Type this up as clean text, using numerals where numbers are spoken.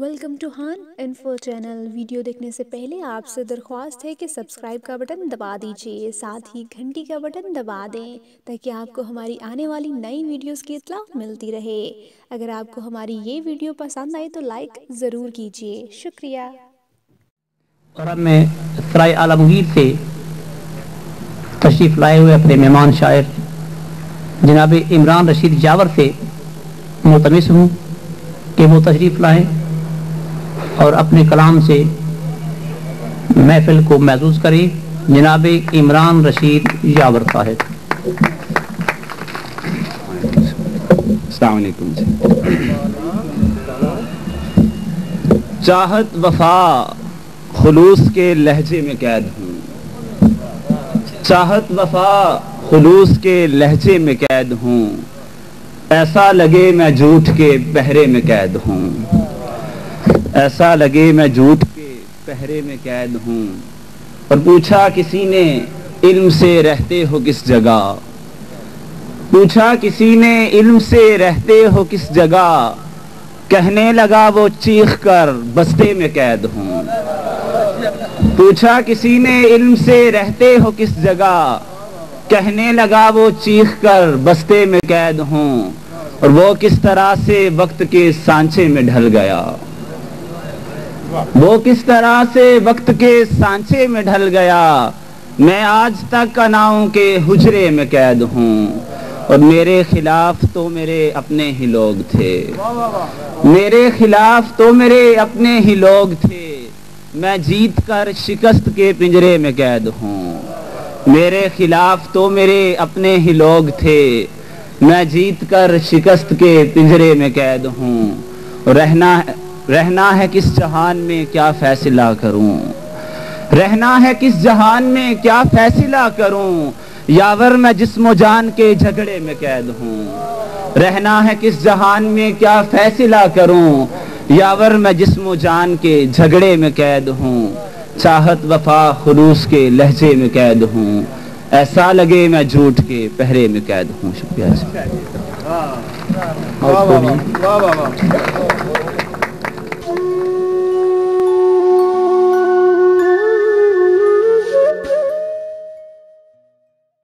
Welcome to ہان info channel. Video دیکھنے سے پہلے آپ سے درخواست ہے کہ سبسکرائب کا بٹن دبا دیجیے، ساتھ ہی گھنٹی کا بٹن دبا دیں تاکہ آپ کو ہماری آنے والی نئی ویڈیوز کی اطلاع ملتی رہے۔ اگر آپ کو ہماری یہ ویڈیو پسند آئے تو لائک ضرور کیجیے، شکریہ۔ اور اب میں سرائے عالمگیر سے تشریف لائے ہوئے اپنے مہمان شاعر جناب عمران رشید یاور سے ملتمس ہوں کہ وہ تشریف لائیں اور اپنے کلام سے محفل کو محظوظ کریں۔ جناب عمران رشید یاور صاحب۔ السلام علیکم۔ چاہت وفا خلوص کے لہجے میں قید ہوں، چاہت وفا خلوص کے لہجے میں قید ہوں، ایسا لگے میں جھوٹ کے پہرے میں قید ہوں، ایسا لگے میں جھوٹ کے پہرے میں قید ہوں۔ اور پوچھا کسی نے علم سے رہتے ہو کس جگہ، پوچھا کسی نے علم سے رہتے ہو کس جگہ، کہنے لگا وہ چیخ کر بستے میں قید ہوں۔ پوچھا کسی نے علم سے رہتے ہو کس جگہ، کہنے لگا وہ چیخ کر بستے میں قید ہوں۔ اور وہ کس طرح سے وقت کے سانچے میں ڈھل گیا، وہ کس طرح سے وقت کے سانچے میں ڈھل گیا، میں آج تک اناؤں کے حجرے میں قید ہوں۔ اور میرے خلاف تو میرے اپنے ہی لوگ تھے، میرے خلاف تو میرے اپنے ہی لوگ تھے، میں جیت کر شکست کے پنجرے میں قید ہوں۔ میرے خلاف تو میرے اپنے ہی لوگ تھے، میں جیت کر شکست کے پنجرے میں قید ہوں۔ رہنا ہے کس جہان میں کیا فیصلہ کروں، رہنا ہے کس جہان میں کیا فیصلہ کروں، یاور میں جسم و جان کے جھگڑے میں قید ہوں۔ رہنا ہے کس جہان میں کیا فیصلہ کروں، یاور میں جسم و جان کے جھگڑے میں قید ہوں۔ چاہت وفا خلوص کے لہجے میں قید ہوں، ایسا لگے میں جھوٹ کے پہرے میں قید ہوں۔ شکریہ۔